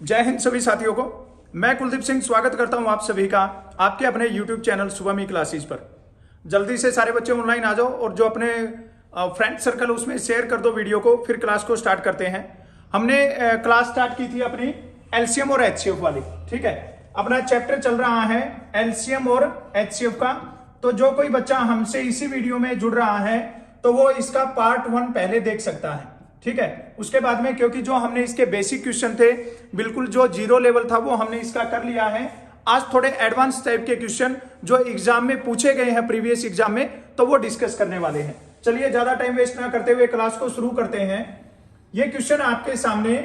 जय हिंद सभी साथियों को। मैं कुलदीप सिंह स्वागत करता हूं आप सभी का आपके अपने YouTube चैनल शुभम क्लासेस पर। जल्दी से सारे बच्चे ऑनलाइन आ जाओ और जो अपने फ्रेंड सर्कल उसमें शेयर कर दो वीडियो को। फिर क्लास को स्टार्ट करते हैं। हमने क्लास स्टार्ट की थी अपनी एलसीएम और एचसीएफ वाली, ठीक है। अपना चैप्टर चल रहा है एलसीएम और एचसीएफ का। तो जो कोई बच्चा हमसे इसी वीडियो में जुड़ रहा है तो वो इसका पार्ट 1 पहले देख सकता है, ठीक है। उसके बाद में क्योंकि जो हमने इसके बेसिक क्वेश्चन थे, बिल्कुल जो 0 लेवल था वो हमने इसका कर लिया है। आज थोड़े एडवांस टाइप के क्वेश्चन जो एग्जाम में पूछे गए हैं प्रीवियस एग्जाम में, तो वो डिस्कस करने वाले हैं। चलिए ज्यादा टाइम वेस्ट ना करते हुए क्लास को शुरू करते हैं। ये क्वेश्चन आपके सामने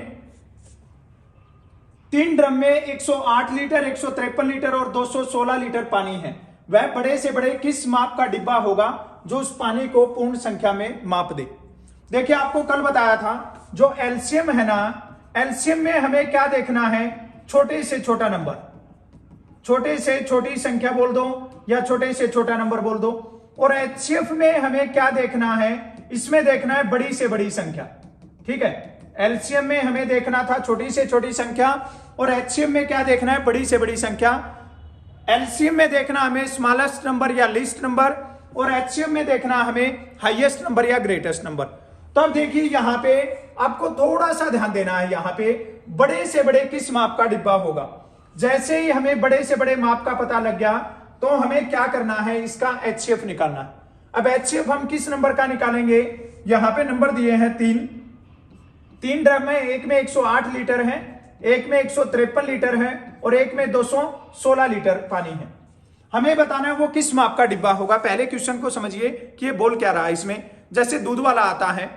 3 ड्रम में 108 लीटर, 153 लीटर और 216 लीटर पानी है। वह बड़े से बड़े किस माप का डिब्बा होगा जो उस पानी को पूर्ण संख्या में माप दे। देखिए आपको कल बताया था जो एलसीएम है ना, एलसीएम में हमें क्या देखना है, छोटे से छोटा नंबर, छोटे से छोटी संख्या बोल दो या छोटे से छोटा नंबर बोल दो। और एचसीएफ में हमें क्या देखना है, इसमें देखना है बड़ी से बड़ी संख्या, ठीक है। एलसीएम में हमें देखना था छोटी से छोटी संख्या और एचसीएफ में क्या देखना है, बड़ी से बड़ी संख्या। एलसीएम में देखना हमें स्मॉलेस्ट नंबर या लीस्ट नंबर और एचसीएफ में देखना हमें हाईएस्ट नंबर या ग्रेटेस्ट नंबर। तो अब देखिए यहां पे आपको थोड़ा सा ध्यान देना है। यहां पे बड़े से बड़े किस माप का डिब्बा होगा। जैसे ही हमें बड़े से बड़े माप का पता लग गया तो हमें क्या करना है, इसका एचसीएफ निकालना है। अब एचसीएफ हम किस नंबर का निकालेंगे, यहां पे नंबर दिए हैं 3 ड्रम में, एक में 108 लीटर है, एक में 153 लीटर है और एक में 216 लीटर पानी है। हमें बताना है वो किस माप का डिब्बा होगा। पहले क्वेश्चन को समझिए कि ये बोल क्या रहा है इसमें। जैसे दूध वाला आता है,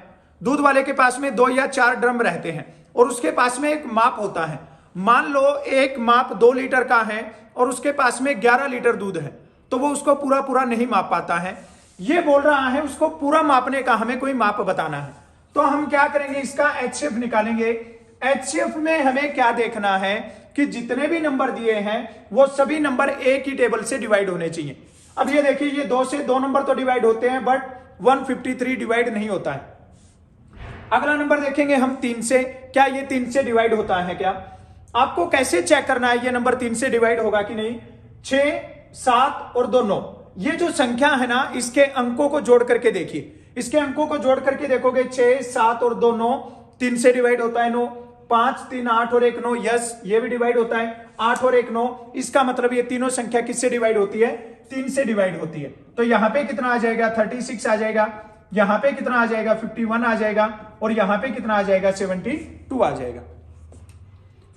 दूध वाले के पास में 2 या 4 ड्रम रहते हैं और उसके पास में एक माप होता है। मान लो एक माप 2 लीटर का है और उसके पास में 11 लीटर दूध है, तो वो उसको पूरा नहीं माप पाता है। ये बोल रहा है उसको पूरा मापने का हमें कोई माप बताना है। तो हम क्या करेंगे, इसका एचसीएफ निकालेंगे। एचसीएफ में हमें क्या देखना है कि जितने भी नंबर दिए हैं वो सभी नंबर एक ही टेबल से डिवाइड होने चाहिए। अब ये देखिए ये 2 से 2 नंबर तो डिवाइड होते हैं बट 153 डिवाइड नहीं होता है। अगला नंबर देखेंगे हम 3 से, क्या ये 3 से डिवाइड होता है क्या। आपको कैसे चेक करना है ये नंबर 3 से डिवाइड होगा कि नहीं। 6, 7 और 2 9, ये जो संख्या है ना, इसके अंकों को जोड़ करके देखिए। इसके अंकों को जोड़ करके देखोगे 6, 7 और 2 9, 3 से डिवाइड होता है 9। 5, 3, 8 और 1 9, यस ये भी डिवाइड होता है। 8 और 1 9, इसका मतलब ये तीनों संख्या किससे डिवाइड होती है, 3 से डिवाइड होती है। तो यहां पे कितना आ जाएगा, 36 आ जाएगा। यहां पे कितना आ जाएगा, 51 आ जाएगा। और यहां पे कितना आ जाएगा, 72 आ जाएगा।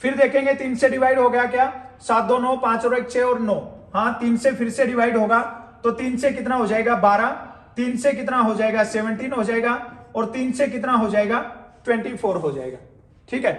फिर देखेंगे 3 से डिवाइड हो गया क्या, 7 2 9, 5 और 1 6 और 9। हाँ 3 से फिर से डिवाइड होगा तो 3 से कितना हो जाएगा, 12। 3 से कितना हो जाएगा, 17 हो जाएगा। और 3 से कितना हो जाएगा, 24 हो जाएगा, ठीक है।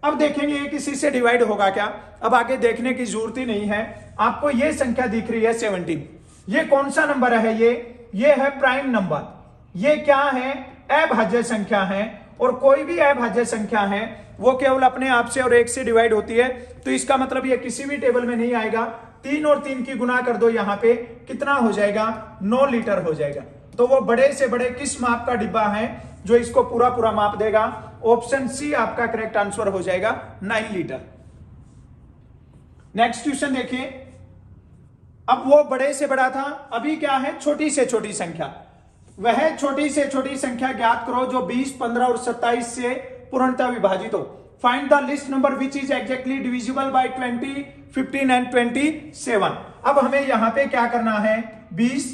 अब देखेंगे ये किसी से डिवाइड होगा क्या। अब आगे देखने की जरूरत ही नहीं है। आपको ये संख्या दिख रही है 17, ये कौन सा नंबर है, ये है प्राइम नंबर। ये क्या है, अभाज्य संख्या है। और कोई भी अभाज्य संख्या है वो केवल अपने आप से और 1 से डिवाइड होती है। तो इसका मतलब ये किसी भी टेबल में नहीं आएगा। 3 और 3 की गुना कर दो, यहां पे कितना हो जाएगा, 9 लीटर हो जाएगा। तो वो बड़े से बड़े किस माप का डिब्बा है जो इसको पूरा माप देगा। ऑप्शन सी आपका करेक्ट आंसर हो जाएगा, 9 लीटर। नेक्स्ट क्वेश्चन देखिए। अब वो बड़े से बड़ा था, अभी क्या है, छोटी से छोटी संख्या। वह छोटी से छोटी संख्या ज्ञात करो जो 20, 15 और 27 से पूर्णतः विभाजित हो। Find the list number which is exactly divisible by 20, 15 and 27। अब हमें यहां पे क्या करना है, 20,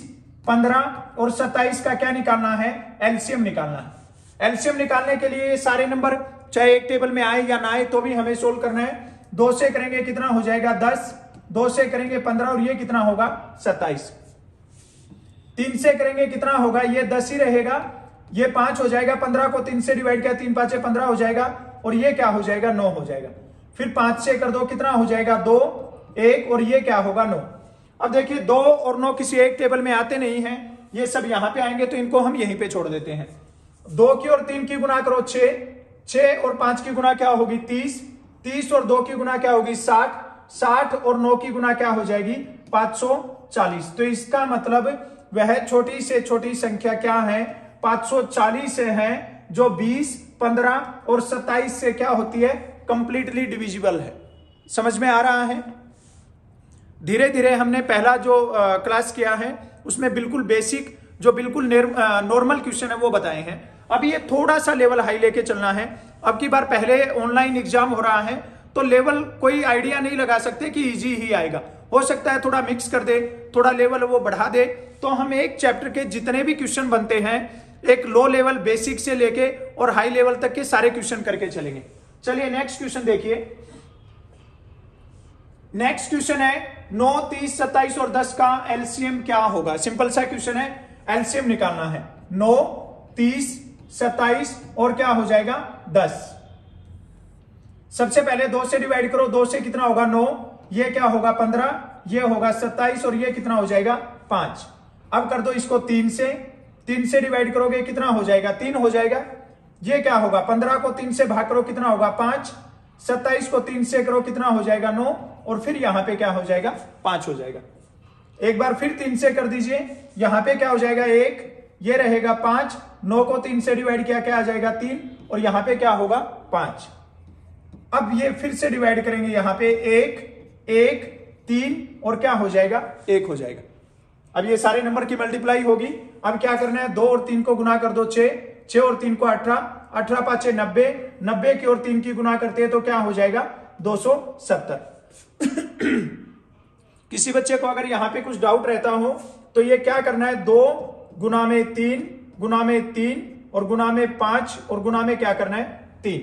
15 और 27 का क्या निकालना है, एलसीएम निकालना है। एलसीएम निकालने के लिए सारे नंबर चाहे एक टेबल में आए या ना आए तो भी हमें सोल्व करना है। 2 से करेंगे कितना हो जाएगा, 10। 2 से करेंगे 15 और ये कितना होगा, 27। 3 से करेंगे कितना होगा, ये 10 ही रहेगा। ये 5 हो जाएगा। 15 को 3 से डिवाइड किया, 3 5 15 हो जाएगा। और ये क्या हो जाएगा, 9 हो जाएगा। फिर 5 से कर दो, कितना हो जाएगा, 2, 1 और ये क्या होगा, 9। अब देखिए 2 और 9 किसी एक टेबल में आते नहीं हैं, ये सब यहां पे आएंगे तो इनको हम यहीं पे छोड़ देते हैं। 2 की और 3 की गुना करो 6, 6 और 5 की गुना क्या होगी, 30, 30 और 2 की गुना क्या होगी, 60, 60 और 9 की गुना क्या हो जाएगी, 540। तो इसका मतलब वह छोटी से छोटी संख्या क्या है, 540 है, जो 20, 15 और 27 से क्या होती है, कंप्लीटली डिविजिबल है। समझ में आ रहा है? धीरे धीरे हमने पहला जो क्लास किया है उसमें बिल्कुल बेसिक जो बिल्कुल नॉर्मल क्वेश्चन है वो बताए हैं। अब ये थोड़ा सा लेवल हाई लेके चलना है। अब की बार पहले ऑनलाइन एग्जाम हो रहा है तो लेवल कोई आइडिया नहीं लगा सकते कि इजी ही आएगा, हो सकता है थोड़ा मिक्स कर दे, थोड़ा लेवल वो बढ़ा दे। तो हम एक चैप्टर के जितने भी क्वेश्चन बनते हैं एक लो लेवल बेसिक से लेके और हाई लेवल तक के सारे क्वेश्चन करके चलेंगे। चलिए नेक्स्ट क्वेश्चन देखिए। नेक्स्ट क्वेश्चन है 9, 30, 27 और 10 का एलसीएम क्या होगा। सिंपल सा क्वेश्चन है, एलसीएम निकालना है। 9, 30, 27 और क्या हो जाएगा 10। सबसे पहले 2 से डिवाइड करो, 2 से कितना होगा 9, ये क्या होगा 15, ये होगा 27 और ये कितना हो जाएगा 5। अब कर दो इसको 3 से, 3 से डिवाइड करोगे कितना हो जाएगा 3 हो जाएगा। ये क्या होगा 15 को 3 से भाग करो कितना होगा 5, 27 को 3 से करो कितना हो जाएगा 9 और फिर यहां पे क्या हो जाएगा 5 हो जाएगा। एक बार फिर 3 से कर दीजिए, यहां पे क्या हो जाएगा 1, ये रहेगा 5, 9 को 3 से डिवाइड किया क्या आ जाएगा 3 और यहां पे क्या होगा 5। अब ये फिर से डिवाइड करेंगे, यहां पे 1, 1, 3 और क्या हो जाएगा 1 हो जाएगा। अब ये सारे नंबर की मल्टीप्लाई होगी। अब क्या करना है 2 और 3 को गुना कर दो 6, 6 और 3 को 18, 18 5 90, 90 की और 3 की गुना करते हैं तो क्या हो जाएगा 270। किसी बच्चे को अगर यहां पे कुछ डाउट रहता हो तो ये क्या करना है 2 गुना में 3 गुना में 3 और गुना में 5 और गुना में क्या करना है 3।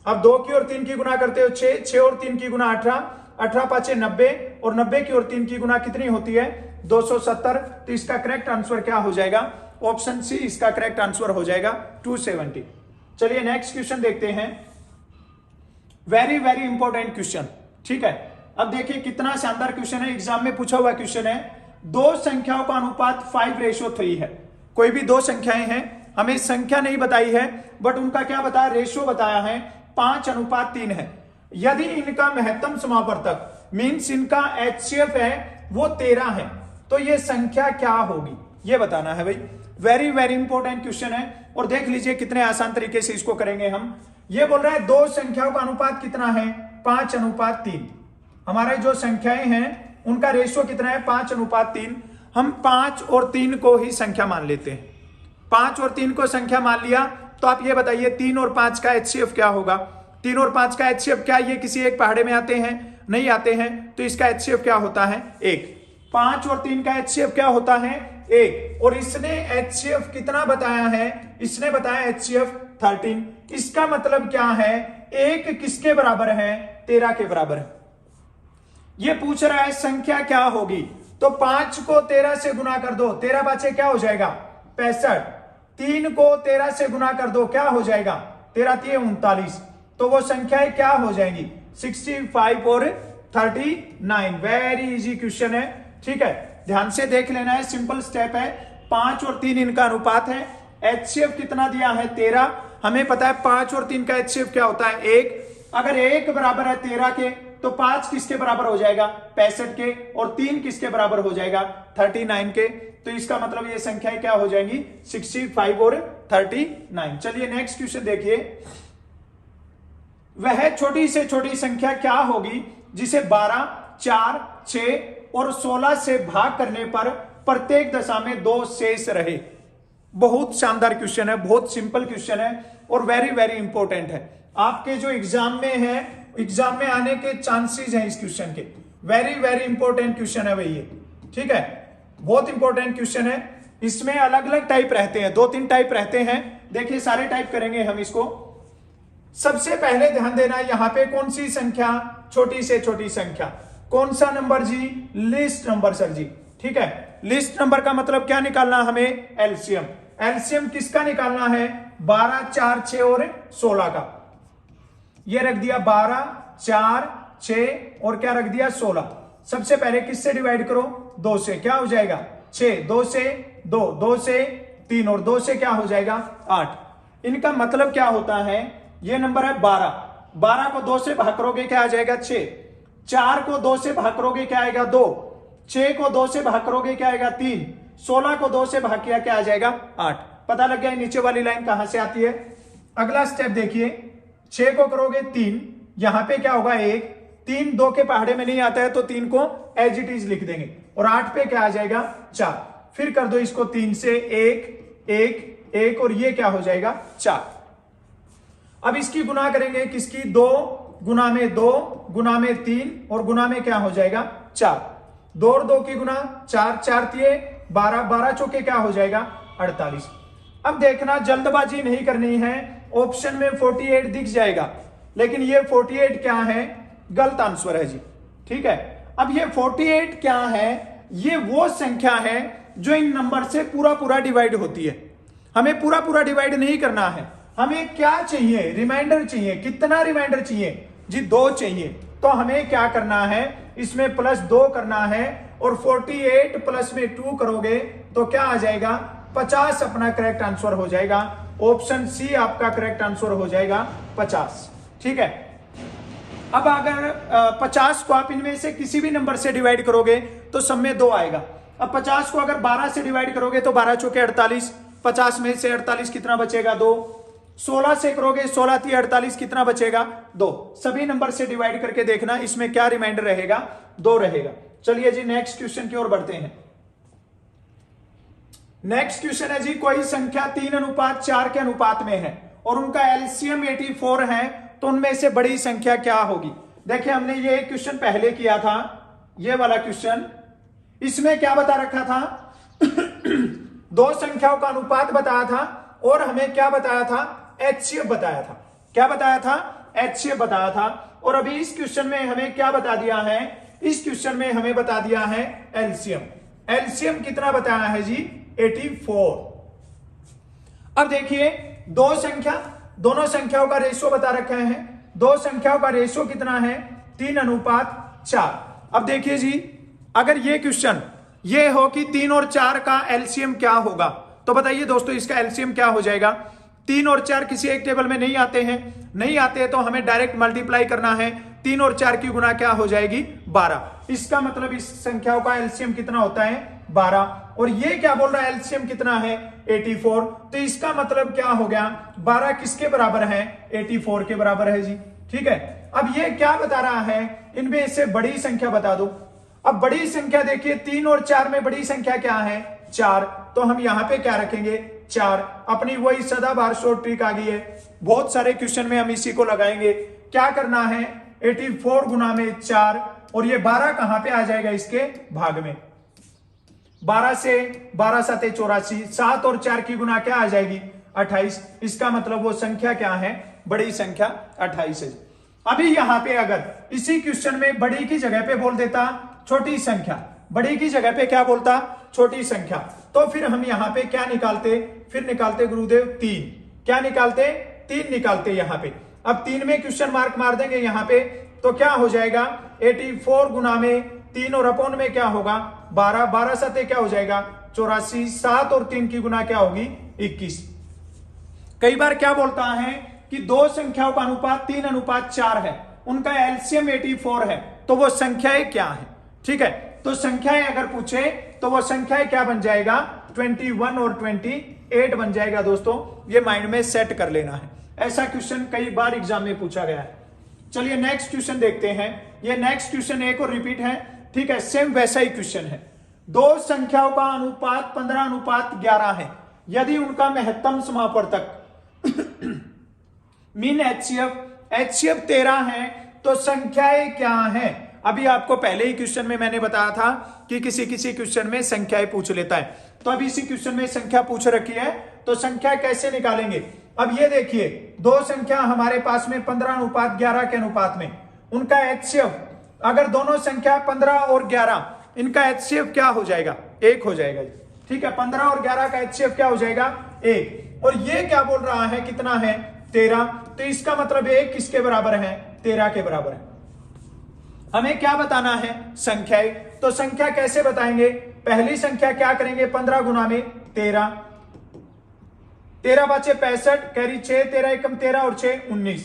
अब 2 की और 3 की गुना करते हो 6, 6 और 3 की गुना 18, 18 5 90 और 90 की और 3 की गुना कितनी होती है 270। तो इसका करेक्ट आंसर क्या हो जाएगा, ऑप्शन सी इसका करेक्ट आंसर हो जाएगा 270। चलिए नेक्स्ट क्वेश्चन देखते हैं। वेरी वेरी इंपॉर्टेंट क्वेश्चन, ठीक है। अब देखिए कितना शानदार क्वेश्चन है, एग्जाम में पूछा हुआ क्वेश्चन है। दो संख्याओं का अनुपात 5:3 है। कोई भी दो संख्याएं हैं, हमें संख्या नहीं बताई है बट उनका क्या बताया रेशियो बताया है 5:3 है। यदि इनका महत्तम समावर्तक मीन्स इनका HCF है वो 13 है तो ये संख्या क्या होगी ये बताना है भाई। वेरी वेरी इंपॉर्टेंट क्वेश्चन है और देख लीजिए कितने आसान तरीके से इसको करेंगे हम। ये बोल रहा है दो संख्याओं का अनुपात कितना है 5:3। हमारे जो संख्याएं हैं उनका रेशियो कितना है 5:3। हम 5 और 3 को ही संख्या मान लेते हैं। 5 और 3 को संख्या मान लिया तो आप ये बताइए 3 और 5 का HCF क्या होगा। 3 और 5 का HCF क्या ये किसी एक पहाड़े में आते हैं, नहीं आते हैं, तो इसका HCF क्या होता है 1। 5 और 3 का HCF क्या होता है 1 और इसने HCF कितना बताया है, इसने बताया HCF 13। इसका मतलब क्या है 1 किसके बराबर है 13 के बराबर है। ये पूछ रहा है संख्या क्या होगी, तो 5 को 13 से गुना कर दो, 13 5 क्या हो जाएगा 65। 3 को 13 से गुना कर दो क्या हो जाएगा 13 3 39। तो वो संख्याएं क्या हो जाएंगी 65 और 39। वेरी इजी क्वेश्चन है, ठीक है, ध्यान से देख लेना है, सिंपल स्टेप है। 5 और 3 इनका अनुपात है, HCF कितना दिया है 13। हमें पता है 5 और 3 का HCF क्या होता है 1। अगर 1 बराबर है 13 के तो 5 किसके बराबर हो जाएगा 65 के और 3 किसके बराबर हो जाएगा 39 के। तो इसका मतलब ये संख्याएं क्या हो जाएंगी 65 और 39। चलिए नेक्स्ट क्वेश्चन देखिए। वह छोटी से छोटी संख्या क्या होगी जिसे 12, 4, 6 और 16 से भाग करने पर प्रत्येक दशा में 2 शेष रहे। बहुत शानदार क्वेश्चन है, बहुत सिंपल क्वेश्चन है और वेरी वेरी इंपॉर्टेंट है। आपके जो एग्जाम में है, एग्जाम में आने के चांसेस हैं इस क्वेश्चन के। वेरी वेरी इंपॉर्टेंट क्वेश्चन है भाई ये, ठीक है, बहुत इंपॉर्टेंट क्वेश्चन है। इसमें अलग अलग टाइप रहते हैं, 2-3 टाइप रहते हैं। देखिए सारे टाइप करेंगे हम इसको। सबसे पहले ध्यान देना यहां पे कौन सी संख्या छोटी से छोटी संख्या, कौन सा नंबर जी लिस्ट नंबर सर जी, ठीक है। लिस्ट नंबर का मतलब क्या निकालना हमें एलसीएम। एलसीएम किसका निकालना है 12, 4, 6 और 16 का। ये रख दिया 12, 4, 6 और क्या रख दिया 16। सबसे पहले किससे डिवाइड करो 2 से, क्या हो जाएगा 6, 2 से 2, 2 से 3 और 2 से क्या हो जाएगा 8। इनका मतलब क्या होता है, ये नंबर है 12, 12 को 2 से भाग करोगे क्या आ जाएगा 6, 4 को 2 से भाग करोगे क्या आएगा 2, 6 को 2 से भाग करोगे क्या आएगा 3, 16 को 2 से भाग किया क्या आ जाएगा 8। पता लग गया नीचे वाली लाइन कहां से आती है। अगला स्टेप देखिए, 6 को करोगे 3, यहां पे क्या होगा 1, 3 2 के पहाड़े में नहीं आता है तो 3 को एज इट इज लिख देंगे, और 8 पे क्या आ जाएगा 4, फिर कर दो इसको 3 से 1 1 1, और ये क्या हो जाएगा 4। अब इसकी गुना करेंगे, किसकी 2 गुना में 2 गुना में 3 और गुना में क्या हो जाएगा 4, 2 और 2 की गुना 4, 4 तिये 12, 12 चौके क्या हो जाएगा 48। अब देखना जल्दबाजी नहीं करनी है, ऑप्शन में 48 दिख जाएगा, लेकिन ये 48 क्या है, गलत आंसर है जी। ठीक है, अब ये 48 क्या है, ये वो संख्या है जो इन नंबर से पूरा पूरा डिवाइड होती है। हमें पूरा पूरा डिवाइड नहीं करना है, हमें क्या चाहिए, रिमाइंडर चाहिए। कितना रिमाइंडर चाहिए जी, 2 चाहिए। तो हमें क्या करना है, इसमें +2 करना है, और 48 प्लस में 2 करोगे तो क्या आ जाएगा 50 अपना करेक्ट आंसर हो जाएगा। ऑप्शन सी आपका करेक्ट आंसर हो जाएगा 50। ठीक है, अब अगर 50 को आप इनमें से किसी भी नंबर से डिवाइड करोगे तो सब में 2 आएगा। अब 50 को अगर 12 से डिवाइड करोगे तो 12 चौके 48, 50 में से 48 कितना बचेगा 2, 16 से करोगे 16 × 48 कितना बचेगा 2। सभी नंबर से डिवाइड करके देखना इसमें क्या रिमाइंडर रहेगा, 2 रहेगा। चलिए जी नेक्स्ट क्वेश्चन की ओर बढ़ते हैं। नेक्स्ट क्वेश्चन है जी, कोई संख्या 3:4 के अनुपात में है और उनका एलसीएम 84 है, तो उनमें से बड़ी संख्या क्या होगी। देखिए हमने ये क्वेश्चन पहले किया था, ये वाला क्वेश्चन, इसमें क्या बता रखा था 2 संख्याओं का अनुपात बताया था, और हमें क्या बताया था, एचसीएफ बताया था। क्या बताया था, एचसीएफ बताया था। और अभी इस क्वेश्चन में हमें क्या बता दिया है, इस क्वेश्चन में हमें बता दिया है एलसीएम। एलसीएम कितना बताया है जी 84। अब देखिए 2 संख्या, दोनों संख्याओं का रेशियो बता रखा है, 2 संख्याओं का रेशियो कितना है 3:4। अब देखिए जी, अगर ये क्वेश्चन ये हो कि 3 और 4 का एलसीएम क्या होगा, तो बताइए दोस्तों इसका एलसीएम क्या हो जाएगा। 3 और 4 किसी एक टेबल में नहीं आते हैं, नहीं आते तो हमें डायरेक्ट मल्टीप्लाई करना है। 3 और 4 की गुना क्या हो जाएगी 12। इसका मतलब इस संख्याओं का एलसीएम कितना होता है 12। और ये क्या बोल रहा है एलसीएम कितना है 84, तो इसका मतलब क्या हो गया 12 किसके बराबर है 84 के बराबर है जी। ठीक है, अब ये क्या बता रहा है, इनमें से बड़ी संख्या बता दो। अब बड़ी संख्या देखिए 3 और 4 में बड़ी संख्या क्या है 4, तो हम यहां पे क्या रखेंगे 4। अपनी वही सदाबहार शॉर्ट ट्रिक आ गई है, बहुत सारे क्वेश्चन में हम इसी को लगाएंगे। क्या करना है 84 गुना में 4, और ये 12 कहां पे आ जाएगा इसके भाग में, 12 से 12 7 84, 7 और 4 की गुना क्या आ जाएगी 28। इसका मतलब वो संख्या क्या है बड़ी संख्या 28 है। अभी यहां पे अगर इसी क्वेश्चन में बड़ी की जगह पे बोल देता छोटी संख्या, बड़ी की जगह पे क्या बोलता छोटी संख्या, तो फिर हम यहां पे क्या निकालते, फिर निकालते गुरुदेव 3। क्या निकालते 3 निकालते यहां पे। अब 3 में क्वेश्चन मार्क मार देंगे यहां पे, तो क्या हो जाएगा 84 गुना में 3 और अपॉन में क्या होगा 12, 12 7 क्या हो जाएगा 84, 7 और 3 की गुना क्या होगी 21। कई बार क्या बोलता है कि 2 संख्याओं का अनुपात 3:4 है, उनका एलसीएम 84 है, तो वो संख्याएं क्या है। ठीक है, तो संख्याएं अगर पूछे तो वो संख्याएं क्या बन जाएगा 21 और 28 बन जाएगा दोस्तों, ये माइंड में सेट कर लेना है। ऐसा क्वेश्चन कई बार एग्जाम में पूछा गया है। चलिए नेक्स्ट क्वेश्चन देखते हैं। ये नेक्स्ट क्वेश्चन एक और रिपीट है, ठीक है, सेम वैसा ही क्वेश्चन है। 2 संख्याओं का अनुपात 15:11 है, यदि उनका महत्तम समापवर्तक मीन एचसीएफ 13 है, तो संख्याएं क्या हैं। अभी आपको पहले ही क्वेश्चन में मैंने बताया था कि किसी किसी क्वेश्चन में संख्याएं पूछ लेता है, तो अभी इसी क्वेश्चन में संख्या पूछ रखी है, तो संख्या कैसे निकालेंगे। अब ये देखिए 2 संख्या हमारे पास में 15:11 के अनुपात में, उनका एचसीएफ अगर दोनों संख्या 15 और 11, इनका एचसीएफ क्या हो जाएगा 1 हो जाएगा। ठीक है, 15 और 11 का एचसीएफ क्या हो जाएगा 1। और ये क्या बोल रहा है कितना है 13, तो इसका मतलब 1 किसके बराबर है 13 के बराबर है। हमें क्या बताना है संख्याएं, तो संख्या कैसे बताएंगे, पहली संख्या क्या करेंगे 15 गुना में 13, 13 5 65 कैरी 6, 13 एकम 13 और 6 19।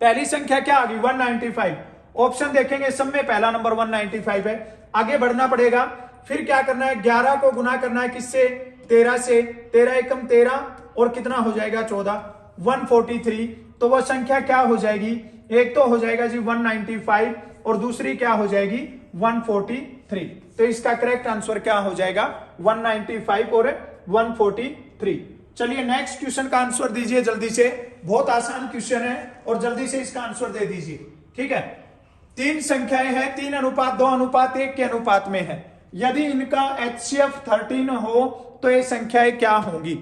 पहली संख्या क्या आ गई 195। ऑप्शन देखेंगे सब में पहला नंबर 195 है। आगे बढ़ना पड़ेगा, फिर क्या करना है 11 को गुना करना है किससे 13 से, 13 एकम 13 और कितना हो जाएगा 14, 143, तो वह संख्या क्या हो जाएगी? एक तो हो जाएगा जी 195 और दूसरी क्या हो जाएगी? 143। तो इसका करेक्ट आंसर क्या हो जाएगा? 195 और 143। चलिए नेक्स्ट क्वेश्चन का आंसर दीजिए जल्दी से, बहुत आसान क्वेश्चन है और जल्दी से इसका आंसर दे दीजिए। ठीक है, तीन संख्याएं हैं, 3:2:1 के अनुपात में है। यदि इनका HCF 13 हो तो ये संख्याएं क्या होंगी?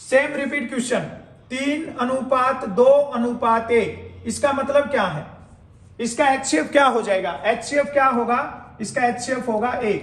सेम रिपीट क्वेश्चन, 3:2:1, इसका मतलब क्या है? इसका HCF क्या हो जाएगा? HCF क्या होगा? इसका HCF होगा 1।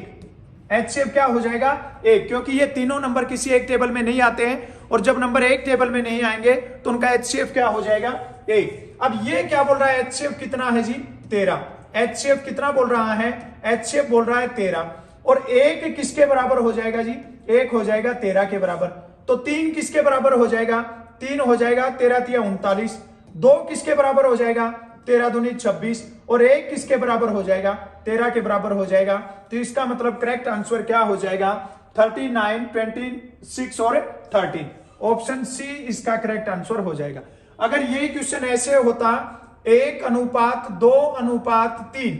HCF क्या हो जाएगा? 1, क्योंकि ये तीनों नंबर किसी एक टेबल में नहीं आते हैं और जब नंबर एक टेबल में नहीं आएंगे तो उनका HCF क्या हो जाएगा? 1। अब ये क्या बोल रहा है? HCF कितना है जी? 13। HCF कितना बोल रहा है? HCF बोल रहा है 13। और 1 किसके बराबर हो जाएगा जी? 1 हो जाएगा 13 के बराबर। तो 3 किसके बराबर हो जाएगा? 3 हो जाएगा 13 × 39। 2 किसके बराबर हो जाएगा? 13 दूनी 26। और 1 किसके बराबर हो जाएगा? 13 के बराबर हो जाएगा। तो इसका मतलब करेक्ट आंसर क्या हो जाएगा? 39, 26 और 13। ऑप्शन सी इसका करेक्ट आंसर हो जाएगा। अगर यही क्वेश्चन ऐसे होता 1:2:3,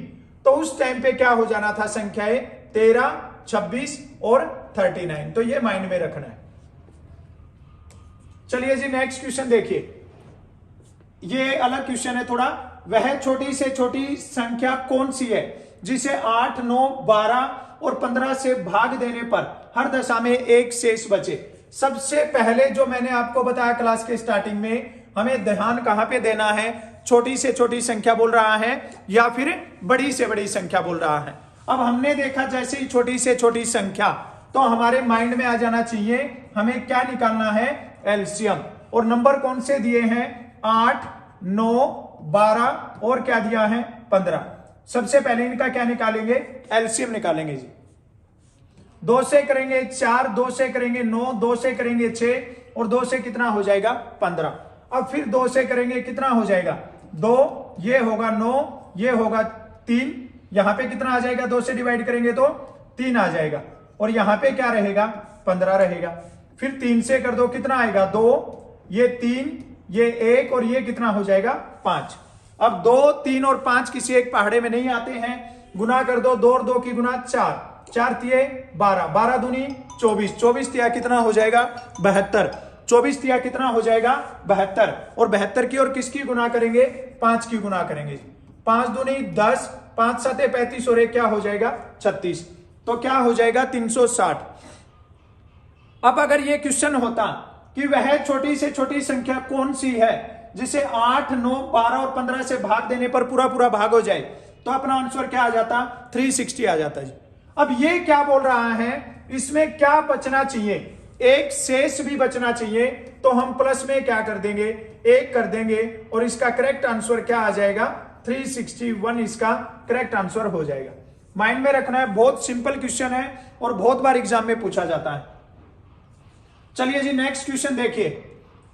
तो उस टाइम पे क्या हो जाना था? संख्याएं 13, 26 और 39। तो ये माइंड में रखना है। चलिए जी नेक्स्ट क्वेश्चन देखिए, ये अलग क्वेश्चन है थोड़ा। वह छोटी से छोटी संख्या कौन सी है जिसे 8, 9, 12 और 15 से भाग देने पर हर दशा में एक शेष बचे? सबसे पहले जो मैंने आपको बताया क्लास के स्टार्टिंग में, हमें ध्यान कहां पे देना है? छोटी से छोटी संख्या बोल रहा है या फिर बड़ी से बड़ी संख्या बोल रहा है। अब हमने देखा जैसे ही छोटी से छोटी संख्या, तो हमारे माइंड में आ जाना चाहिए हमें क्या निकालना है? एलसीएम। और नंबर कौन से दिए हैं? 8, 9, 12 और क्या दिया है? 15। सबसे पहले इनका क्या निकालेंगे? एलसीएम निकालेंगे जी। 2 से करेंगे 4, 2 से करेंगे 9, 2 से करेंगे 6 और 2 से कितना हो जाएगा? 15। अब फिर 2 से करेंगे कितना हो जाएगा? 2, ये होगा 9, ये होगा 3, यहां पे कितना आ जाएगा? 2 से डिवाइड करेंगे तो 3 आ जाएगा और यहां पे क्या रहेगा? 15 रहेगा। फिर 3 से कर दो कितना आएगा? 2, ये 3, ये 1 और ये कितना हो जाएगा? 5। अब 2, 3 और 5 किसी एक पहाड़े में नहीं आते हैं। गुना कर दो, 2 और 2 की गुना 4, 4 तिये 12, 12 दूनी 24, 24 तिया कितना हो जाएगा? 72, 24 तिया कितना हो जाएगा? 72। और 72 की और किसकी गुना करेंगे? 5 की गुना करेंगे। 5 दूनी 10, 5 7 35 और 1 क्या हो जाएगा? 36। तो क्या हो जाएगा? 360। अब अगर ये क्वेश्चन होता कि वह छोटी से छोटी संख्या कौन सी है जिसे 8, 9, 12 और 15 से भाग देने पर पूरा पूरा भाग हो जाए, तो अपना आंसर क्या आ जाता? 360 आ जाता जी। अब ये क्या बोल रहा है? इसमें क्या बचना चाहिए? एक शेष भी बचना चाहिए। तो हम प्लस में क्या कर देंगे? 1 कर देंगे और इसका करेक्ट आंसर क्या आ जाएगा? 361 इसका करेक्ट आंसर हो जाएगा। माइंड में रखना है, बहुत सिंपल क्वेश्चन है और बहुत बार एग्जाम में पूछा जाता है। चलिए जी नेक्स्ट क्वेश्चन देखिए।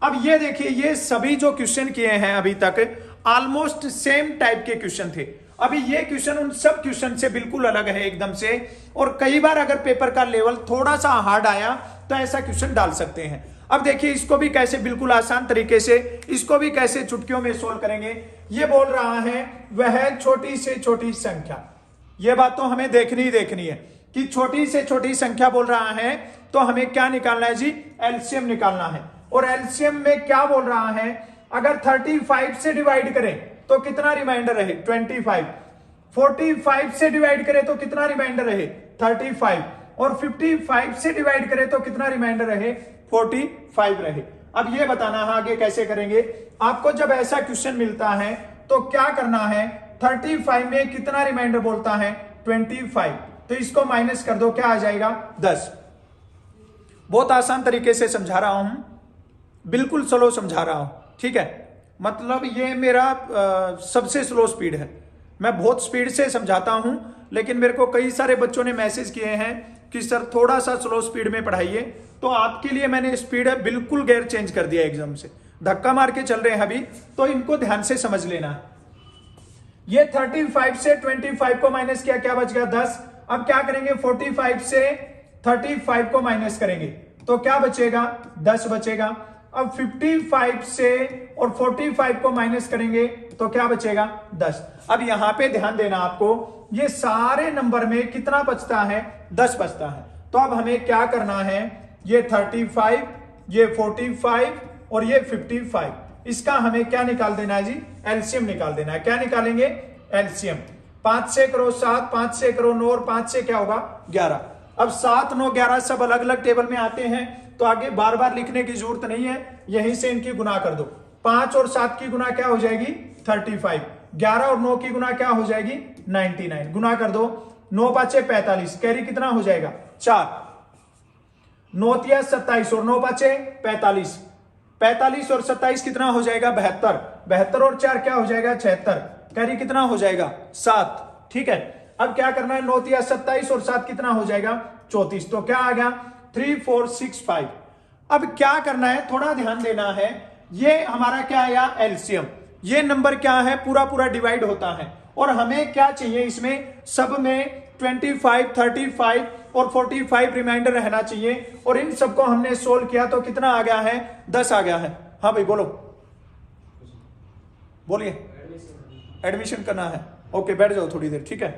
अब ये देखिए, ये सभी जो क्वेश्चन किए हैं अभी तक ऑलमोस्ट सेम टाइप के क्वेश्चन थे। अभी ये क्वेश्चन उन सब क्वेश्चन से बिल्कुल अलग है एकदम से। और कई बार अगर पेपर का लेवल थोड़ा सा हार्ड आया तो ऐसा क्वेश्चन डाल सकते हैं। अब देखिए इसको भी कैसे बिल्कुल आसान तरीके से, इसको भी कैसे चुटकियों में सोल्व करेंगे। ये बोल रहा है वह छोटी से छोटी संख्या, ये बात तो हमें देखनी ही देखनी है कि छोटी से छोटी संख्या बोल रहा है तो हमें क्या निकालना है जी? एलसीएम निकालना है। और एलसीएम में क्या बोल रहा है? अगर 35 से डिवाइड करें तो कितना रिमाइंडर रहे? 25। 45 से डिवाइड करें तो कितना रिमाइंडर रहे? 35। और 55 से डिवाइड करें तो कितना रिमाइंडर रहे? 45 रहे। अब ये बताना है आगे कैसे करेंगे। आपको जब ऐसा क्वेश्चन मिलता है तो क्या करना है? 35 में कितना रिमाइंडर बोलता है? 25। तो इसको माइनस कर दो, क्या आ जाएगा? 10। बहुत आसान तरीके से समझा रहा हूं, बिल्कुल स्लो समझा रहा हूं, ठीक है। मतलब ये मेरा सबसे स्लो स्पीड है। मैं बहुत स्पीड से समझाता हूं, लेकिन मेरे को कई सारे बच्चों ने मैसेज किए हैं कि सर थोड़ा सा स्लो स्पीड में पढ़ाइए। तो आपके लिए मैंने स्पीड है बिल्कुल गेयर चेंज कर दिया एकदम से, धक्का मार के चल रहे हैं अभी, तो इनको ध्यान से समझ लेना है। ये 35 से 25 को माइनस किया, क्या बच गया? 10। अब क्या करेंगे? 45 से 35 को माइनस करेंगे तो क्या बचेगा? 10 बचेगा। अब 55 से और 45 को माइनस करेंगे तो क्या बचेगा 10। अब यहां पे ध्यान देना आपको, ये सारे नंबर में कितना बचता है 10 बचता है। तो अब हमें क्या करना है, ये 35, ये 45 और ये 55, इसका हमें क्या निकाल देना है जी, एलसीएम निकाल देना है। क्या निकालेंगे, एलसीएम। 5 से करो 7, 5 से करो 9 और 5 से क्या होगा 11। अब 7, 9, 11 सब अलग अलग टेबल में आते हैं, तो आगे बार बार लिखने की जरूरत नहीं है, यहीं से इनकी गुना कर दो। 5 और 7 की गुना क्या हो जाएगी 35, 11 और 9 की गुना क्या हो जाएगी 99, गुना कर दो। 9 पाँचे 45, कैरी कितना हो जाएगा 4, 9 तिया 27 और 9 पाँचे 45, 45 और 27 कितना हो जाएगा 72, 72 और 4 क्या हो जाएगा 76, कैरी कितना हो जाएगा 7। ठीक है, अब क्या करना है, 9 तिया 27 और 7 कितना हो जाएगा 34, तो क्या आ गया 3465। अब क्या करना है, थोड़ा ध्यान देना है, ये हमारा क्या आया एलसीएम, ये नंबर क्या है पूरा पूरा डिवाइड होता है, और हमें क्या चाहिए इसमें सब में 25, 35 और 45 रिमाइंडर रहना चाहिए, और इन सबको हमने सोल्व किया तो कितना आ गया है 10 आ गया है। हाँ भाई बोलो, बोलिए। एडमिशन करना है, ओके बैठ जाओ थोड़ी देर। ठीक है,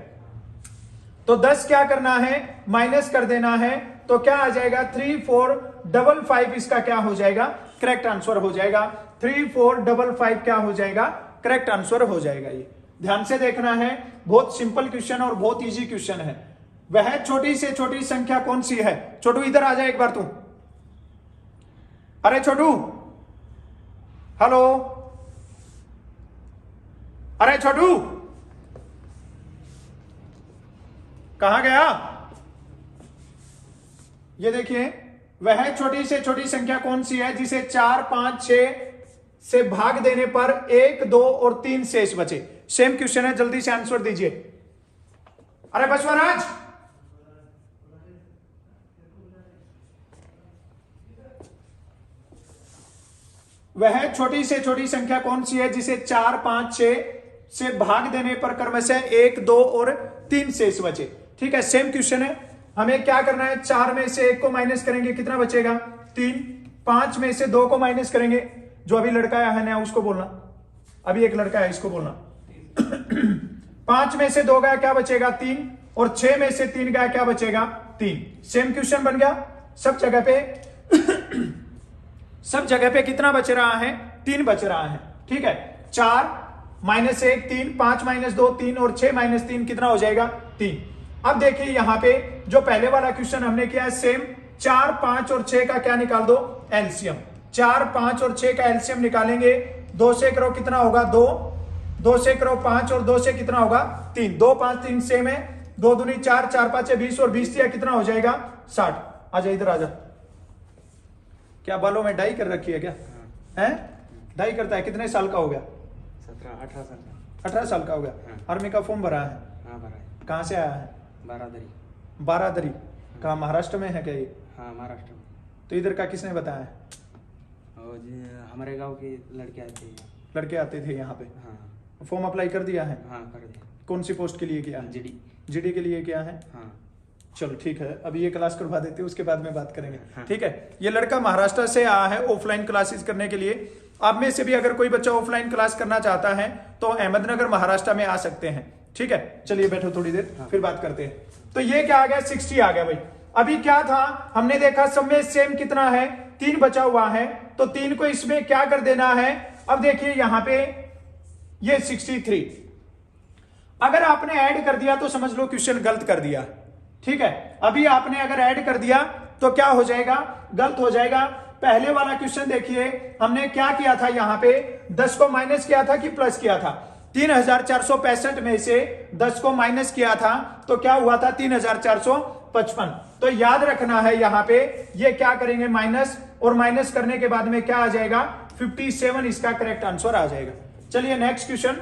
तो 10 क्या करना है माइनस कर देना है, तो क्या आ जाएगा 3455, इसका क्या हो जाएगा करेक्ट आंसर हो जाएगा। 3455 क्या हो जाएगा करेक्ट आंसर हो जाएगा। ये ध्यान से देखना है, बहुत सिंपल क्वेश्चन और बहुत इजी क्वेश्चन है। वह छोटी से छोटी संख्या कौन सी है, छोटू इधर आ जाए एक बार तू, अरे छोटू, हेलो, अरे छोटू कहां गया। ये देखिए, वह छोटी से छोटी संख्या कौन सी है जिसे 4, 5, 6 से भाग देने पर 1, 2 और 3 शेष बचे। सेम क्वेश्चन है, जल्दी से आंसर दीजिए। अरे बसवराज, वह छोटी से छोटी संख्या कौन सी है जिसे 4, 5, 6 से भाग देने पर क्रमशः 1, 2 और 3 शेष बचे। ठीक है, सेम क्वेश्चन है, हमें क्या करना है, 4 में से 1 को माइनस करेंगे कितना बचेगा 3, 5 में से 2 को माइनस करेंगे, जो अभी लड़का है ना उसको बोलना, अभी एक लड़का है इसको बोलना। 5 में से 2 गया क्या बचेगा 3, और 6 में से 3 गया क्या बचेगा 3। सेम क्वेश्चन बन गया, सब जगह पे सब जगह पे कितना बच रहा है 3 बच रहा है। ठीक है, 4 माइनस 1 3, 5 माइनस 2 3 और 6 माइनस 3 कितना हो जाएगा 3। अब देखिए यहां पे जो पहले वाला क्वेश्चन हमने किया है सेम, 4, 5 और 6 का क्या निकाल दो एलसीएम। 4, 5 और 6 का एलसीएम निकालेंगे, 2 से करो कितना होगा 2, 2 से करो 5 और 2 से कितना होगा 3, 2, 5, 3 सेम है, 2 दूनी 4, 4 5 20 और 20 दिया कितना हो जाएगा 60। आजा इधर आजा, क्या बालों में डाई कर रखी है क्या है, डाई करता है, कितने साल का हो गया 17, 18 साल का, 18 साल का हो गया। आर्मी का फॉर्म भरा है, हाँ भरा है। कहां से आया है, बारादरी। कहाँ महाराष्ट्र में है क्या ये, हाँ महाराष्ट्र में। तो इधर का किसने बताया, और हमारे गांव के लड़के आए थे, लड़के आते थे यहाँ पे। हाँ फॉर्म अप्लाई कर दिया है, हाँ कर दिया। कौन सी पोस्ट के लिए किया है, जीडी के लिए किया है। हाँ चलो ठीक है, अभी ये क्लास करवा देते हैं, उसके बाद में बात करेंगे। हाँ। ठीक है, ये लड़का महाराष्ट्र से आया है ऑफलाइन क्लासेस करने के लिए। आप में से भी अगर कोई बच्चा ऑफलाइन क्लास करना चाहता है तो अहमदनगर महाराष्ट्र में आ सकते हैं। ठीक है, चलिए बैठो थोड़ी देर, हाँ। फिर बात करते हैं। तो ये क्या आ गया 60 आ गया भाई। अभी क्या था, हमने देखा सब में सेम कितना है 3 बचा हुआ है, तो 3 को इसमें क्या कर देना है। अब देखिए यहां पे ये 63, अगर आपने ऐड कर दिया तो समझ लो क्वेश्चन गलत कर दिया। ठीक है, अभी आपने अगर ऐड कर दिया तो क्या हो जाएगा, गलत हो जाएगा। पहले वाला क्वेश्चन देखिए, हमने क्या किया था, यहां पे 10 को माइनस किया था कि प्लस किया था। 3465 में से 10 को माइनस किया था तो क्या हुआ था 3455। तो याद रखना है यहां पे ये क्या करेंगे माइनस, और माइनस करने के बाद में क्या आ जाएगा 57, इसका करेक्ट आंसर आ जाएगा। चलिए नेक्स्ट क्वेश्चन।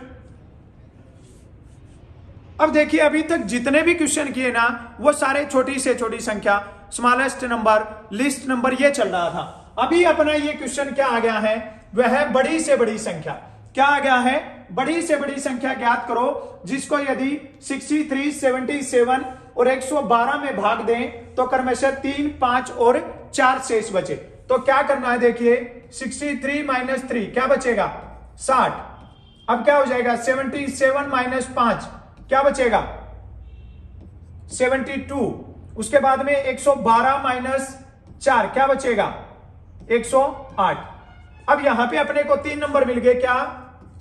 अब देखिए अभी तक जितने भी क्वेश्चन किए ना वो सारे छोटी से छोटी संख्या, स्मॉलेस्ट नंबर, लिस्ट नंबर, ये चल रहा था। अभी अपना ये क्वेश्चन क्या आ गया है, वह बड़ी से बड़ी संख्या। क्या आ गया है, बड़ी से बड़ी संख्या ज्ञात करो जिसको यदि 63, 77 और 112 में भाग दें तो क्रमशः 3, 5 और 4 शेष बचे। तो क्या करना है, देखिए 63 माइनस 3 क्या बचेगा 60। अब क्या हो जाएगा 77 माइनस 5 क्या बचेगा 72। उसके बाद में 112 माइनस 4 क्या बचेगा 108। अब यहां पे अपने को 3 नंबर मिल गए, क्या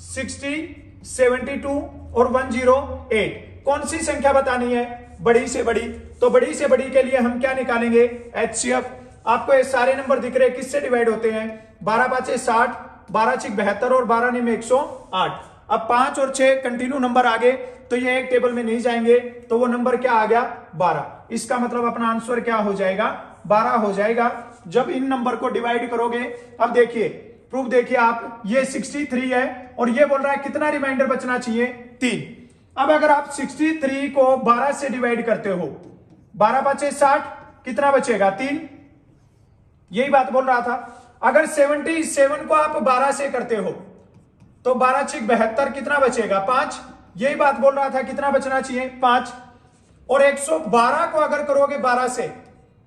60, 72 और 108। कौन सी संख्या बतानी है, बड़ी से बड़ी। तो बड़ी से बड़ी के लिए हम क्या निकालेंगे, HCF। आपको ये सारे नंबर दिख रहे हैं, किससे डिवाइड होते हैं, 12 5 60, 12 6 72 और 12 9 108। अब 5 और 6 कंटिन्यू नंबर आ गए, तो ये एक टेबल में नहीं जाएंगे, तो वो नंबर क्या आ गया 12। इसका मतलब अपना आंसर क्या हो जाएगा 12 हो जाएगा जब इन नंबर को डिवाइड करोगे। अब देखिए प्रूफ देखिए आप, ये 63 है और ये बोल रहा है कितना रिमाइंडर बचना चाहिए 3। अब अगर आप 63 को 12 से डिवाइड करते हो, 12 5 60 कितना बचेगा 3, यही बात बोल रहा था। अगर 77 को आप 12 से करते हो तो 12 6 72 कितना बचेगा 5, यही बात बोल रहा था, कितना बचना चाहिए 5। और 112 को अगर करोगे 12 से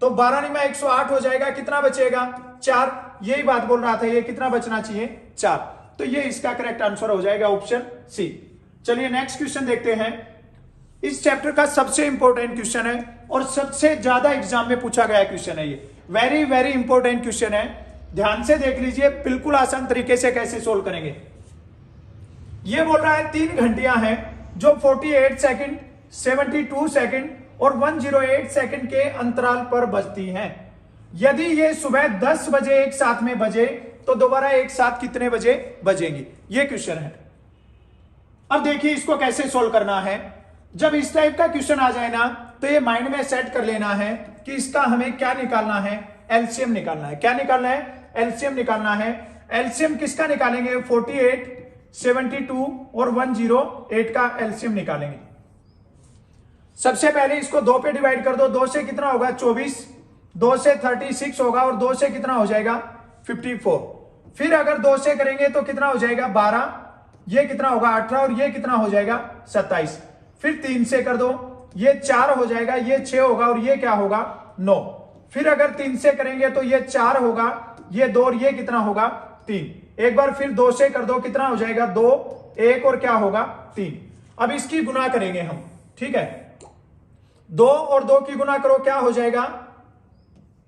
तो 12 नहीं में 108 हो जाएगा, कितना बचेगा 4, यही बात बोल रहा था, ये कितना बचना चाहिए 4। तो ये इसका करेक्ट आंसर हो जाएगा ऑप्शन सी। चलिए नेक्स्ट क्वेश्चन देखते हैं। इस चैप्टर का सबसे इंपॉर्टेंट क्वेश्चन है और सबसे ज्यादा एग्जाम में पूछा गया क्वेश्चन है, ये वेरी वेरी इंपॉर्टेंट क्वेश्चन है। ध्यान से देख लीजिए, बिल्कुल आसान तरीके से कैसे सोल्व करेंगे। ये बोल रहा है 3 घंटियां हैं जो 48 सेकंड, 72 सेकंड और 108 सेकंड के अंतराल पर बजती हैं। यदि ये सुबह 10 बजे एक साथ में बजे तो दोबारा एक साथ कितने बजे बजेंगी, ये क्वेश्चन है। अब देखिए इसको कैसे सोल्व करना है। जब इस टाइप का क्वेश्चन आ जाए ना, तो ये माइंड में सेट कर लेना है कि इसका हमें क्या निकालना है, एलसीएम निकालना है। क्या निकालना है, एलसीएम निकालना है। एलसीएम किसका निकालेंगे, 48, 72 और 108 का एलसीएम निकालेंगे। सबसे पहले इसको 2 पे डिवाइड कर दो, 2 से कितना होगा 24, 2 से 36 होगा और 2 से कितना हो जाएगा 54। फिर अगर 2 से करेंगे तो कितना हो जाएगा 12, ये कितना होगा 18 और ये कितना हो जाएगा 27। फिर 3 से कर दो, ये 4 हो जाएगा, ये 6 होगा और ये क्या होगा 9। फिर अगर 3 से करेंगे तो ये 4 होगा, ये 2 और ये कितना होगा 3। एक बार फिर 2 से कर दो, कितना हो जाएगा 2, 1 और क्या होगा 3। अब इसकी गुना करेंगे हम, ठीक है। 2 और 2 की गुना करो, क्या हो जाएगा,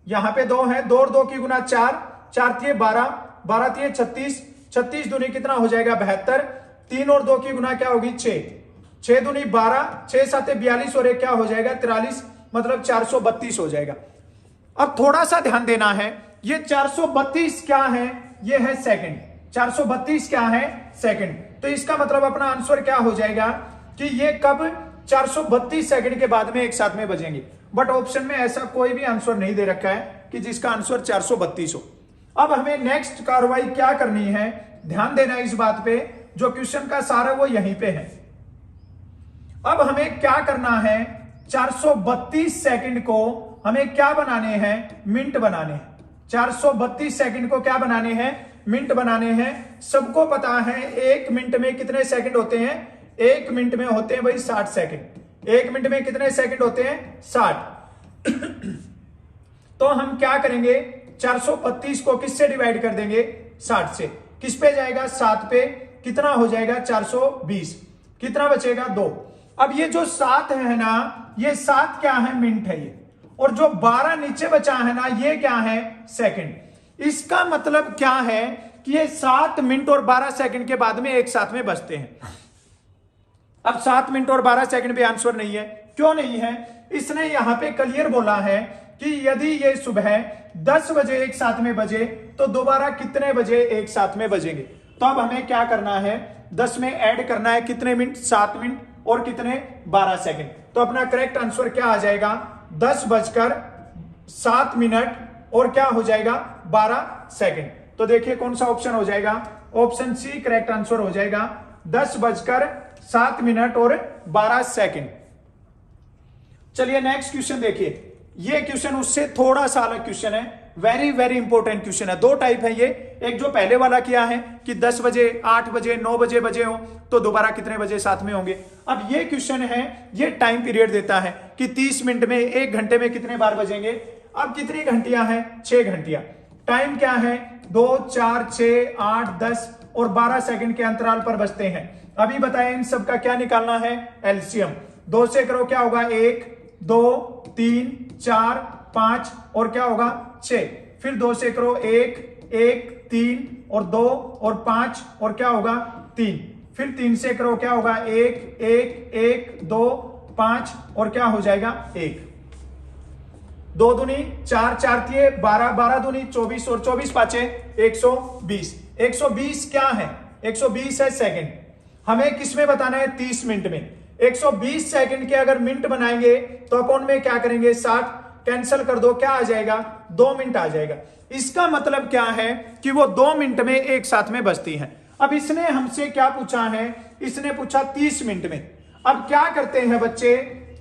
यहां पे 2 है, 2 और 2 की गुना 4, 4 तिये 12, 12 तिये 36, 36 दूनी कितना हो जाएगा 72, 3 और 2 की गुना क्या होगी 6, 6 दूनी 12, 6 7 42 और 1 क्या हो जाएगा 43, मतलब 432 हो जाएगा। अब थोड़ा सा ध्यान देना है, ये 432 क्या है, ये है सेकंड। 432 क्या है सेकंड। तो इसका मतलब अपना आंसर क्या हो जाएगा कि ये कब 432 सेकंड के बाद में एक साथ में बजेंगे। बट ऑप्शन में ऐसा कोई भी आंसर नहीं दे रखा है कि जिसका आंसर 432 हो। अब हमें नेक्स्ट कार्रवाई क्या करनी है, ध्यान देना इस बात पे, जो क्वेश्चन का सार है वो यहीं पे है। अब हमें क्या करना है, 432 सेकंड को हमें क्या बनाने हैं, मिनट बनाने हैं। 432 सेकंड को क्या बनाने हैं, मिनट बनाने हैं। सबको पता है 1 मिनट में कितने सेकंड होते हैं, 1 मिनट में होते हैं भाई 60 सेकंड। 1 मिनट में कितने सेकंड होते हैं 60। तो हम क्या करेंगे, 432 को किससे डिवाइड कर देंगे 60 से। किस पे जाएगा 7 पे, कितना हो जाएगा 420, कितना बचेगा 2। अब ये जो 7 है ना, ये 7 क्या है मिनट है ये, और जो 12 नीचे बचा है ना, ये क्या है सेकंड। इसका मतलब क्या है कि ये 7 मिनट और 12 सेकंड के बाद में एक साथ में बचते हैं। अब 7 मिनट और 12 सेकंड भी आंसर नहीं है। क्यों नहीं है, इसने यहां पे क्लियर बोला है कि यदि ये सुबह 10 बजे एक साथ में बजे तो दोबारा कितने बजे एक साथ में बजेंगे। तो अब हमें क्या करना है, 10 में ऐड करना है कितने मिनट, 7 मिनट और कितने 12 सेकंड। तो अपना करेक्ट आंसर क्या आ जाएगा, 10:07 और क्या हो जाएगा 12 सेकंड। तो देखिए कौन सा ऑप्शन हो जाएगा, ऑप्शन सी करेक्ट आंसर हो जाएगा, 10:07 और 12 सेकंड। चलिए नेक्स्ट क्वेश्चन देखिए। ये क्वेश्चन उससे थोड़ा सा अलग क्वेश्चन है, वेरी वेरी इंपॉर्टेंट क्वेश्चन है। 2 टाइप है ये, एक जो पहले वाला किया है कि 10 बजे 8 बजे 9 बजे बजे हो तो दोबारा कितने बजे साथ में होंगे। अब ये क्वेश्चन है, ये टाइम पीरियड देता है कि 30 मिनट में 1 घंटे में कितने बार बजेंगे। अब कितनी घंटियां हैं, 6 घंटियां। टाइम क्या है? 2, 4, 6, 8, 10 और 12 सेकंड के अंतराल पर बजते हैं। अभी बताएं इन सब का क्या निकालना है? एलसीएम। 2 से करो क्या होगा? 1, 2, 3, 4, 5 और क्या होगा? 6। फिर 2 से करो 1, 1, 3 और 2 और 5 और क्या होगा? 3। फिर 3 से करो क्या होगा? 1, 1, 1, 2, 5 और क्या हो जाएगा? 1। 2 दूनी 4, 4 तिये 12, 12 दूनी 24 और 24 पांचे 120। 120 क्या है? 120 है सेकंड। हमें किस में बताना है? 30 मिनट में। 120 सेकंड के अगर मिनट बनाएंगे तो अपन में क्या करेंगे? 60 कैंसिल कर दो, क्या आ जाएगा? 2 मिनट आ जाएगा। इसका मतलब क्या है कि वो 2 मिनट में एक साथ में बजती है। अब इसने हमसे क्या पूछा है? इसने पूछा 30 मिनट में। अब क्या करते हैं बच्चे?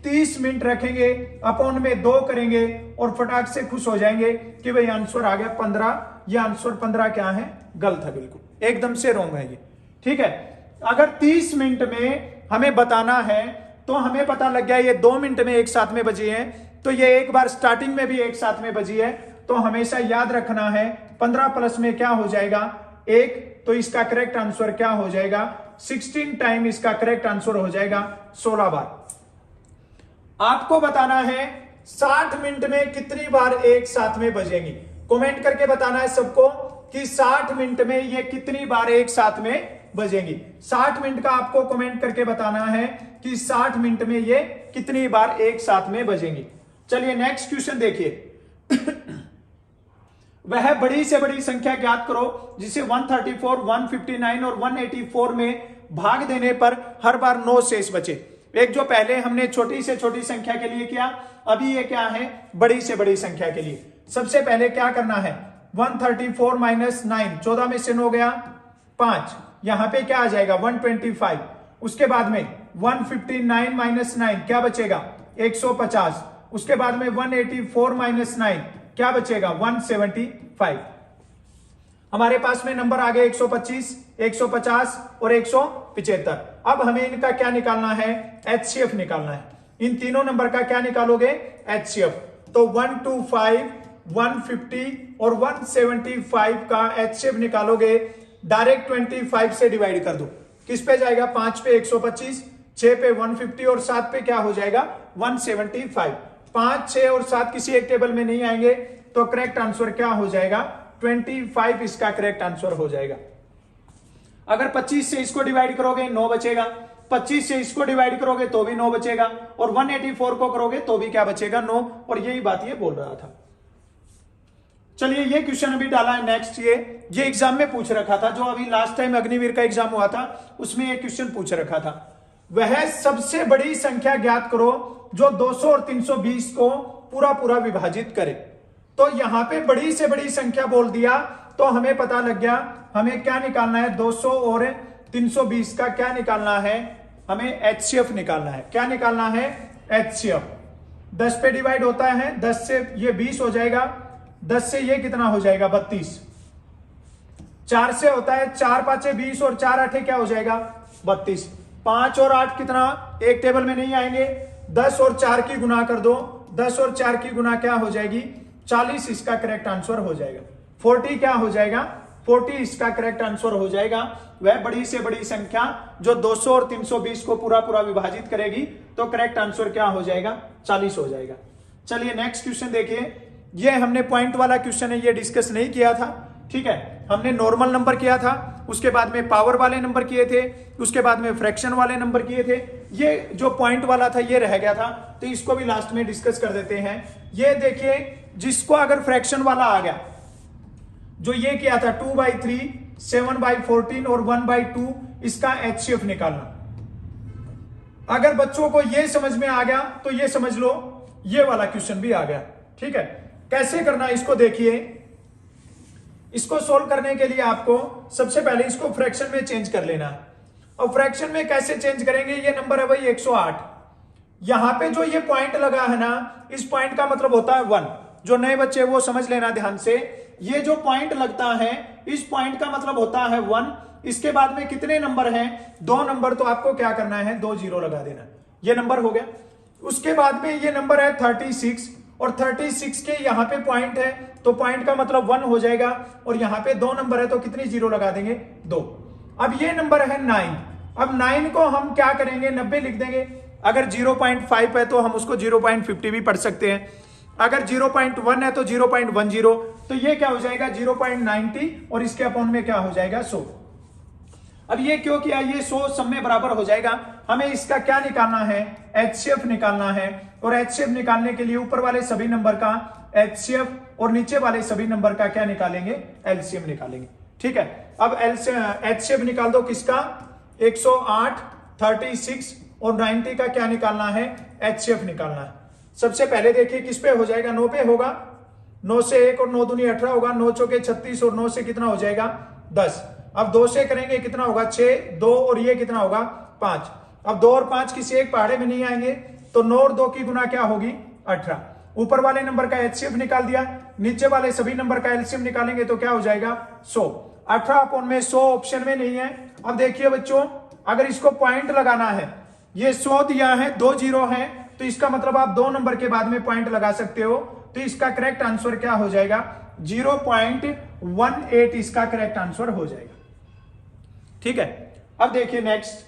30 मिनट रखेंगे, अपॉन में 2 करेंगे और फटाक से खुश हो जाएंगे कि भाई आंसर आ गया 15। यह आंसर 15 क्या है? गलत है, बिल्कुल एकदम से रॉन्ग है ये। ठीक है, अगर 30 मिनट में हमें बताना है तो हमें पता लग गया ये 2 मिनट में एक साथ में बजी है, तो ये एक बार स्टार्टिंग में भी एक साथ में बजी है। तो हमेशा याद रखना है 15 प्लस में क्या हो जाएगा? 1। तो इसका करेक्ट आंसर क्या हो जाएगा? 16 टाइम इसका करेक्ट आंसर हो जाएगा 16 बार। आपको बताना है 60 मिनट में कितनी बार एक साथ में बजेंगी। कमेंट करके बताना है सबको कि 60 मिनट में ये कितनी बार एक साथ में बजेंगी। 60 मिनट का आपको कमेंट करके बताना है कि 60 मिनट में ये कितनी बार एक साथ में बजेंगी। चलिए नेक्स्ट क्वेश्चन देखिए। वह बड़ी से बड़ी संख्या ज्ञात करो जिसे 134, 159 और 184 में भाग देने पर हर बार 9 शेष बचे। एक जो पहले हमने छोटी से छोटी संख्या के लिए किया, अभी ये क्या है? बड़ी से बड़ी संख्या के लिए। सबसे पहले क्या करना है? 134 माइनस 9, 14 में से 9 गया 5, यहां पे क्या आ जाएगा? 125। उसके बाद में 159 माइनस 9 क्या बचेगा? 150। उसके बाद में 184 माइनस 9 क्या बचेगा? 175। हमारे पास में नंबर आ गए 125, 150 और 175। अब हमें इनका क्या निकालना है? एचसीएफ निकालना है। इन तीनों नंबर का क्या निकालोगे? एचसीएफ। तो 125, 150 और 175 का एचसीएफ निकालोगे, डायरेक्ट 25 से डिवाइड कर दो। किस पे जाएगा? 5 पे 125, 6 पे 150 और 7 पे क्या हो जाएगा? 175। 5, 6 और 7 किसी एक टेबल में नहीं आएंगे, तो करेक्ट आंसर क्या हो जाएगा? 25 इसका करेक्ट आंसर हो जाएगा। अगर 25 से इसको डिवाइड करोगे 9 बचेगा, 25 से इसको डिवाइड करोगे तो भी 9 बचेगा, और 184 को करोगे तो भी क्या बचेगा? 9। और यही बात ये बोल रहा था। चलिए ये क्वेश्चन अभी डाला है नेक्स्ट। ये एग्जाम में पूछ रखा था, जो अभी लास्ट टाइम अग्निवीर का एग्जाम हुआ था उसमें ये क्वेश्चन पूछ रखा था। वह सबसे बड़ी संख्या ज्ञात करो जो 200 और 320 को पूरा पूरा विभाजित करे। तो यहां पे बड़ी से बड़ी संख्या बोल दिया तो हमें पता लग गया हमें क्या निकालना है? 200 और 320 का क्या निकालना है? हमें एचसीएफ निकालना है। क्या निकालना है? एचसीएफ। 10 पे डिवाइड होता है, 10 से ये 20 हो जाएगा, 10 से ये कितना हो जाएगा? 32। 4 से होता है 4 5 20 और 4 8 क्या हो जाएगा? 32। 5 और 8 कितना? एक टेबल में नहीं आएंगे। 10 और 4 की गुना कर दो, 10 और 4 की गुना क्या हो जाएगी? 40 इसका करेक्ट आंसर हो जाएगा। 40 क्या हो जाएगा? 40 इसका करेक्ट आंसर हो जाएगा। वह बड़ी से बड़ी संख्या जो 200 और 320 को पूरा पूरा विभाजित करेगी, तो करेक्ट आंसर क्या हो जाएगा? 40 हो जाएगा। चलिए नेक्स्ट क्वेश्चन देखिए। ये हमने पॉइंट वाला क्वेश्चन है, ये डिस्कस नहीं किया था। ठीक है, हमने नॉर्मल नंबर किया था, उसके बाद में पावर वाले नंबर किए थे, उसके बाद में फ्रैक्शन वाले नंबर किए थे। ये जो पॉइंट वाला था ये रह गया था, तो इसको भी लास्ट में डिस्कस कर देते हैं। ये देखिए, जिसको अगर फ्रैक्शन वाला आ गया, जो ये किया था 2/3, 7/14 और 1/2, इसका एचसीएफ निकालना। अगर बच्चों को ये समझ में आ गया तो ये समझ लो ये वाला क्वेश्चन भी आ गया। ठीक है, कैसे करना इसको देखिए। इसको सोल्व करने के लिए आपको सबसे पहले इसको फ्रैक्शन में चेंज कर लेना है। और फ्रैक्शन में कैसे चेंज करेंगे? ये नंबर है भाई 108। यहां पे जो ये पॉइंट लगा है ना, इस पॉइंट का मतलब होता है 1। जो नए बच्चे वो समझ लेना ध्यान से, ये जो पॉइंट लगता है इस पॉइंट का मतलब होता है 1। इसके बाद में कितने नंबर हैं? 2 नंबर, तो आपको क्या करना है? 2 जीरो लगा देना। ये नंबर हो गया। उसके बाद में ये नंबर है 36 और 36 के यहाँ पे पॉइंट है तो पॉइंट का मतलब 1 हो जाएगा, और यहाँ पे 2 नंबर है तो कितनी जीरो लगा देंगे, 2। अब ये नंबर है 9। अब 9 को हम क्या करेंगे, 90 लिख देंगे। अगर 0.5 है तो हम उसको 0.50 भी पढ़ सकते हैं। अगर 0.1 है तो 0.10, तो ये क्या हो जाएगा 0.90, और इसके अपॉन में क्या हो जाएगा 100। अब ये क्यों किया, ये 100 सब में बराबर हो जाएगा। हमें इसका क्या निकालना है, HCF निकालना है, और HCF निकालने के लिए ऊपर वाले सभी नंबर का HCF और नीचे वाले सभी नंबर का क्या निकालेंगे, LCM निकालेंगे। ठीक है, अब HCF निकाल दो किसका, 108, 36 और 90 का क्या निकालना है, HCF निकालना है। सबसे पहले देखिए किस पे हो जाएगा, 9 पे होगा। 9 से 1 और 9 दूनी 18 होगा, 9 चौके 36 और 9 से कितना हो जाएगा 10। अब 2 से करेंगे कितना होगा 6, 2 और ये कितना होगा 5। अब 2 और 5 किसी एक पहाड़े में नहीं आएंगे, तो 9 और 2 की गुना क्या होगी 18। ऊपर वाले नंबर का HCF निकाल दिया, नीचे वाले सभी नंबर का LCM निकालेंगे तो क्या हो जाएगा 100। 18 अपॉन में 100 ऑप्शन में नहीं है। अब देखिए बच्चों, अगर इसको पॉइंट लगाना है, ये 100 दिया है, 2 जीरो है, तो इसका मतलब आप 2 नंबर के बाद में पॉइंट लगा सकते हो। तो इसका करेक्ट आंसर क्या हो जाएगा, 0.18 इसका करेक्ट आंसर हो जाएगा। ठीक है, अब देखिए नेक्स्ट,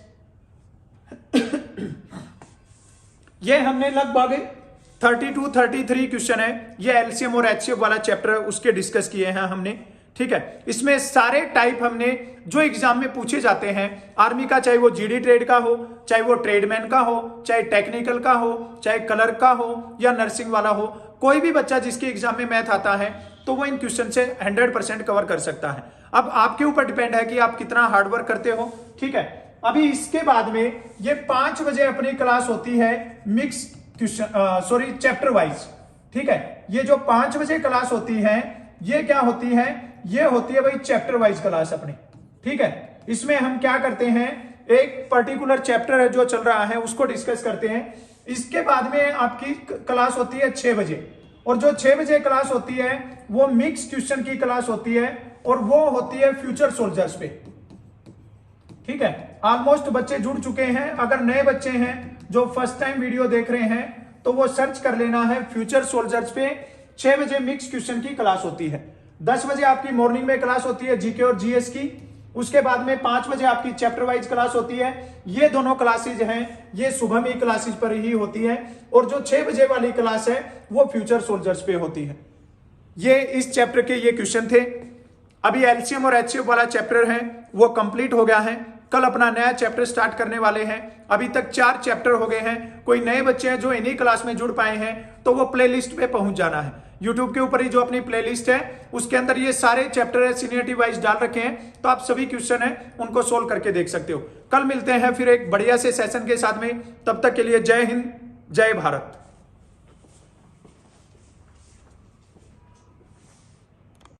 ये हमने लगभग 32, 33 क्वेश्चन है, ये LCM और HCF वाला चैप्टर उसके डिस्कस किए हैं हमने। ठीक है, इसमें सारे टाइप हमने जो एग्जाम में पूछे जाते हैं आर्मी का, चाहे वो GD ट्रेड का हो, चाहे वो ट्रेडमैन का हो, चाहे टेक्निकल का हो, चाहे कलर का हो या नर्सिंग वाला हो, कोई भी बच्चा जिसके एग्जाम में मैथ आता है तो वो इन क्वेश्चन से 100% कवर कर सकता है। अब आपके ऊपर डिपेंड है कि आप कितना हार्डवर्क करते हो। ठीक है, अभी इसके बाद में ये 5 बजे अपनी क्लास होती है मिक्स क्वेश्चन चैप्टर वाइज। ठीक है, ये जो 5 बजे क्लास होती है ये क्या होती है, ये होती है भाई चैप्टर वाइज क्लास अपनी। ठीक है, इसमें हम क्या करते हैं, एक पर्टिकुलर चैप्टर है जो चल रहा है उसको डिस्कस करते हैं। इसके बाद में आपकी क्लास होती है 6 बजे, और जो 6 बजे क्लास होती है वो मिक्स क्वेश्चन की क्लास होती है, और वो होती है फ्यूचर सोल्जर्स पे। ठीक है, ऑलमोस्ट बच्चे जुड़ चुके हैं। अगर नए बच्चे हैं जो फर्स्ट टाइम वीडियो देख रहे हैं तो वो सर्च कर लेना है फ्यूचर सोल्जर्स पे। 6 बजे मिक्स क्वेश्चन की क्लास होती है, 10 बजे आपकी मॉर्निंग में क्लास होती है जीके और जीएस की, उसके बाद में 5 बजे आपकी चैप्टर वाइज क्लास होती है। ये दोनों क्लासेज हैं, ये सुबह में क्लासेज पर ही होती है, और जो 6 बजे वाली क्लास है वो फ्यूचर सोल्जर्स पे होती है। ये इस चैप्टर के ये क्वेश्चन थे। अभी LCM और HCF वाला चैप्टर है वो कंप्लीट हो गया है, कल अपना नया चैप्टर स्टार्ट करने वाले हैं। अभी तक 4 चैप्टर हो गए हैं। कोई नए बच्चे हैं जो इन्हीं क्लास में जुड़ पाए हैं तो वो प्लेलिस्ट पे पहुंच जाना है। यूट्यूब के ऊपर ही जो अपनी प्लेलिस्ट है उसके अंदर ये सारे चैप्टर है सीनियरिटी वाइज डाल रखे हैं, तो आप सभी क्वेश्चन है उनको सोल्व करके देख सकते हो। कल मिलते हैं फिर एक बढ़िया से सेशन के साथ में, तब तक के लिए जय हिंद, जय भारत।